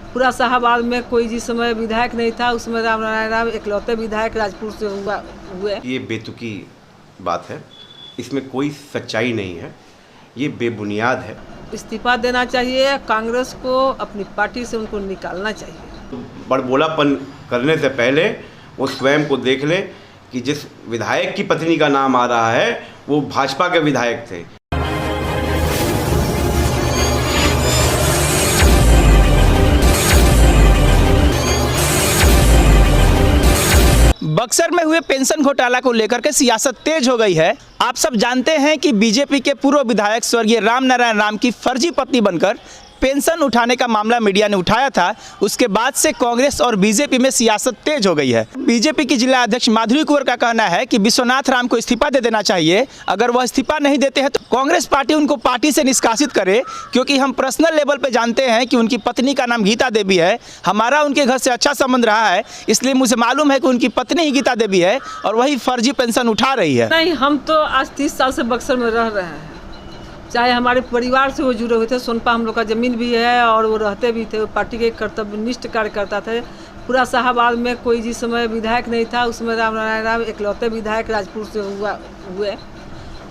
पूरा शाहाबाद में कोई जिस समय विधायक नहीं था उस समय राम नारायण राव इकलौते विधायक राजपुर से हुए। ये बेतुकी बात है, इसमें कोई सच्चाई नहीं है, ये बेबुनियाद है। इस्तीफा देना चाहिए, कांग्रेस को अपनी पार्टी से उनको निकालना चाहिए। बड़बोलापन करने से पहले वो स्वयं को देख ले कि जिस विधायक की पत्नी का नाम आ रहा है वो भाजपा के विधायक थे। बक्सर में हुए पेंशन घोटाला को लेकर के सियासत तेज हो गई है। आप सब जानते हैं कि बीजेपी के पूर्व विधायक स्वर्गीय राम नारायण राम की फर्जी पत्नी बनकर पेंशन उठाने का मामला मीडिया ने उठाया था। उसके बाद से कांग्रेस और बीजेपी में सियासत तेज हो गई है। बीजेपी की जिला अध्यक्ष माधुरी कुंवर का कहना है कि विश्वनाथ राम को इस्तीफा दे देना चाहिए। अगर वह इस्तीफा नहीं देते हैं तो कांग्रेस पार्टी उनको पार्टी से निष्कासित करे, क्योंकि हम पर्सनल लेवल पे जानते हैं कि उनकी पत्नी का नाम गीता देवी है। हमारा उनके घर से अच्छा संबंध रहा है, इसलिए मुझे मालूम है कि उनकी पत्नी ही गीता देवी है और वही फर्जी पेंशन उठा रही है। नहीं, हम तो आज 30 साल से बक्सर में रह रहे हैं, चाहे हमारे परिवार से वो जुड़े हुए थे। सोनपा हम लोग का ज़मीन भी है और वो रहते भी थे, पार्टी के कर्तव्यनिष्ठ कार्यकर्ता थे। पूरा शाहाबाद में कोई जिस समय विधायक नहीं था उस समय राम नारायण राव इकलौते विधायक राजपुर से हुए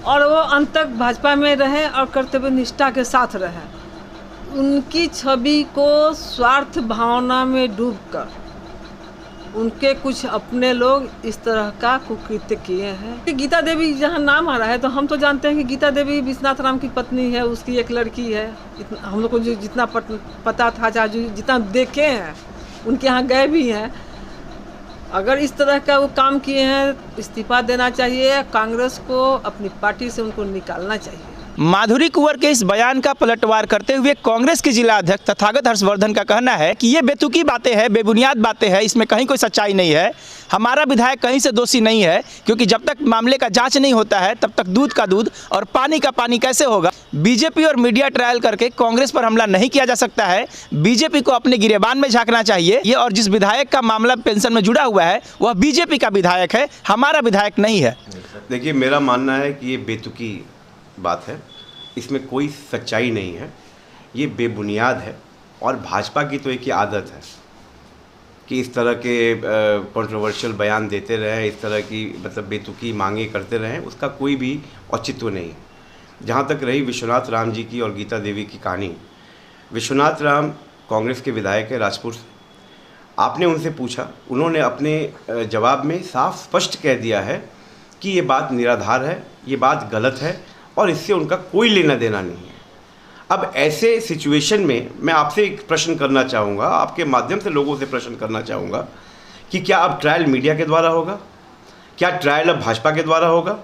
और वो अंत तक भाजपा में रहे और कर्तव्य निष्ठा के साथ रहे। उनकी छवि को स्वार्थ भावना में डूबकर उनके कुछ अपने लोग इस तरह का कुकृत्य किए हैं। गीता देवी जहाँ नाम आ रहा है तो हम तो जानते हैं कि गीता देवी विश्वनाथ राम की पत्नी है, उसकी एक लड़की है। हम लोग को जो जितना पता था, चाहे जितना देखे हैं, उनके यहाँ गए भी हैं। अगर इस तरह का वो काम किए हैं, इस्तीफा देना चाहिए, कांग्रेस को अपनी पार्टी से उनको निकालना चाहिए। माधुरी कुंवर के इस बयान का पलटवार करते हुए कांग्रेस के जिला अध्यक्ष तथागत हर्षवर्धन का कहना है कि ये बेतुकी बातें हैं, बेबुनियाद बातें हैं, इसमें कहीं कोई सच्चाई नहीं है। हमारा विधायक कहीं से दोषी नहीं है, क्योंकि जब तक मामले का जांच नहीं होता है तब तक दूध का दूध और पानी का पानी कैसे होगा। बीजेपी और मीडिया ट्रायल करके कांग्रेस पर हमला नहीं किया जा सकता है। बीजेपी को अपने गिरेबान में झांकना चाहिए। ये और जिस विधायक का मामला पेंशन में जुड़ा हुआ है वह बीजेपी का विधायक है, हमारा विधायक नहीं है। देखिए, मेरा मानना है कि ये बेतुकी बात है, इसमें कोई सच्चाई नहीं है, ये बेबुनियाद है। और भाजपा की तो एक ही आदत है कि इस तरह के कंट्रोवर्शियल बयान देते रहें, इस तरह की मतलब बेतुकी मांगे करते रहें, उसका कोई भी औचित्य नहीं। जहाँ तक रही विश्वनाथ राम जी की और गीता देवी की कहानी, विश्वनाथ राम कांग्रेस के विधायक है राजपुर से। आपने उनसे पूछा, उन्होंने अपने जवाब में साफ स्पष्ट कह दिया है कि ये बात निराधार है, ये बात गलत है और इससे उनका कोई लेना देना नहीं है। अब ऐसे सिचुएशन में मैं आपसे एक प्रश्न करना चाहूँगा, आपके माध्यम से लोगों से प्रश्न करना चाहूँगा कि क्या अब ट्रायल मीडिया के द्वारा होगा? क्या ट्रायल अब भाजपा के द्वारा होगा?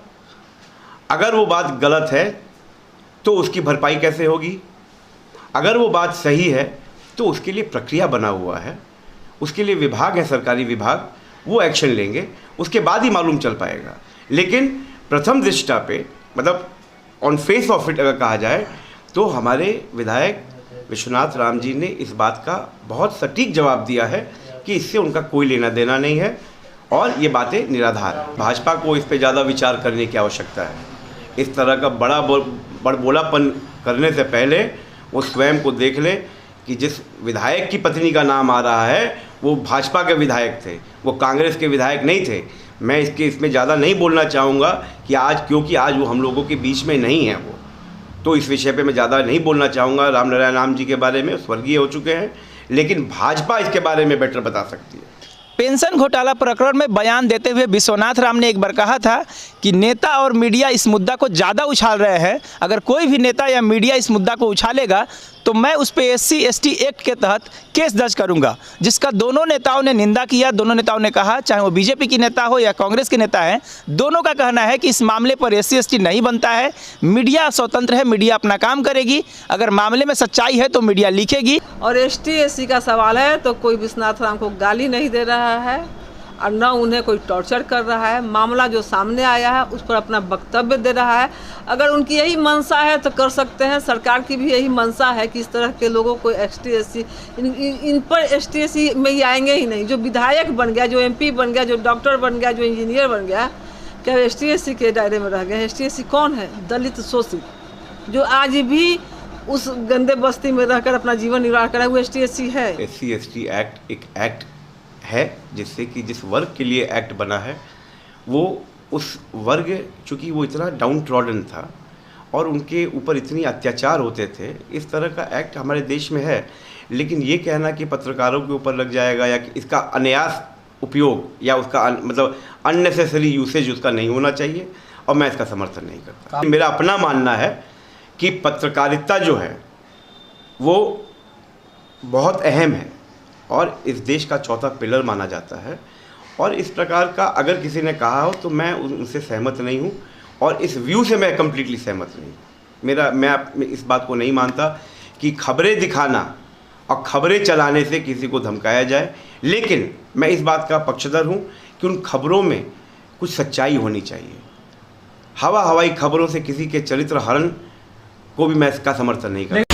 अगर वो बात गलत है तो उसकी भरपाई कैसे होगी? अगर वो बात सही है तो उसके लिए प्रक्रिया बना हुआ है, उसके लिए विभाग है, सरकारी विभाग, वो एक्शन लेंगे, उसके बाद ही मालूम चल पाएगा। लेकिन प्रथम दृष्टा पे, मतलब ऑन फेस ऑफ इट अगर कहा जाए तो हमारे विधायक विश्वनाथ राम जी ने इस बात का बहुत सटीक जवाब दिया है कि इससे उनका कोई लेना देना नहीं है और ये बातें निराधार है। भाजपा को इस पे ज़्यादा विचार करने की आवश्यकता है। इस तरह का बड़बोलापन करने से पहले वो स्वयं को देख ले कि जिस विधायक की पत्नी का नाम आ रहा है वो भाजपा के विधायक थे, वो कांग्रेस के विधायक नहीं थे। मैं इसमें ज़्यादा नहीं बोलना चाहूँगा कि आज, क्योंकि आज वो हम लोगों के बीच में नहीं है, वो तो इस विषय पे मैं ज़्यादा नहीं बोलना चाहूँगा। राम नारायण राम जी के बारे में स्वर्गीय हो चुके हैं, लेकिन भाजपा इसके बारे में बेटर बता सकती है। पेंशन घोटाला प्रकरण में बयान देते हुए विश्वनाथ राम ने एक बार कहा था कि नेता और मीडिया इस मुद्दा को ज़्यादा उछाल रहे हैं। अगर कोई भी नेता या मीडिया इस मुद्दा को उछालेगा तो मैं उस पे SC/ST एक्ट के तहत केस दर्ज करूंगा, जिसका दोनों नेताओं ने निंदा किया। दोनों नेताओं ने कहा, चाहे वो बीजेपी की नेता हो या कांग्रेस के नेता हैं, दोनों का कहना है कि इस मामले पर SC/ST नहीं बनता है। मीडिया स्वतंत्र है, मीडिया अपना काम करेगी। अगर मामले में सच्चाई है तो मीडिया लिखेगी। और ST/SC का सवाल है तो कोई विश्वनाथ राम को गाली नहीं दे रहा है और न उन्हें कोई टॉर्चर कर रहा है। मामला जो सामने आया है उस पर अपना वक्तव्य दे रहा है। अगर उनकी यही मंशा है तो कर सकते हैं। सरकार की भी यही मंशा है कि इस तरह के लोगों को ST/SC, इन पर ST/SC में ही आएंगे ही नहीं। जो विधायक बन गया, जो MP बन गया, जो डॉक्टर बन गया, जो इंजीनियर बन गया, क्या ST/SC के दायरे में रह गए? ST/SC कौन है? दलित शोषित, जो आज भी उस गंदे बस्ती में रहकर अपना जीवन निर्वाह करा, वो ST/SC है। SC/ST एक्ट एक एक्ट है जिससे कि जिस वर्ग के लिए एक्ट बना है वो उस वर्ग, चूँकि वो इतना डाउन ट्रॉडन था और उनके ऊपर इतनी अत्याचार होते थे, इस तरह का एक्ट हमारे देश में है। लेकिन ये कहना कि पत्रकारों के ऊपर लग जाएगा या कि इसका अनायास उपयोग या उसका मतलब अननेसेसरी यूसेज उसका नहीं होना चाहिए, और मैं इसका समर्थन नहीं करता। मेरा अपना मानना है कि पत्रकारिता जो है वो बहुत अहम है और इस देश का चौथा पिलर माना जाता है, और इस प्रकार का अगर किसी ने कहा हो तो मैं उनसे सहमत नहीं हूँ, और इस व्यू से मैं कम्प्लीटली सहमत नहीं हूँ। मैं इस बात को नहीं मानता कि खबरें दिखाना और खबरें चलाने से किसी को धमकाया जाए, लेकिन मैं इस बात का पक्षधर हूँ कि उन खबरों में कुछ सच्चाई होनी चाहिए। हवाई खबरों से किसी के चरित्र हरण को भी मैं इसका समर्थन नहीं करता।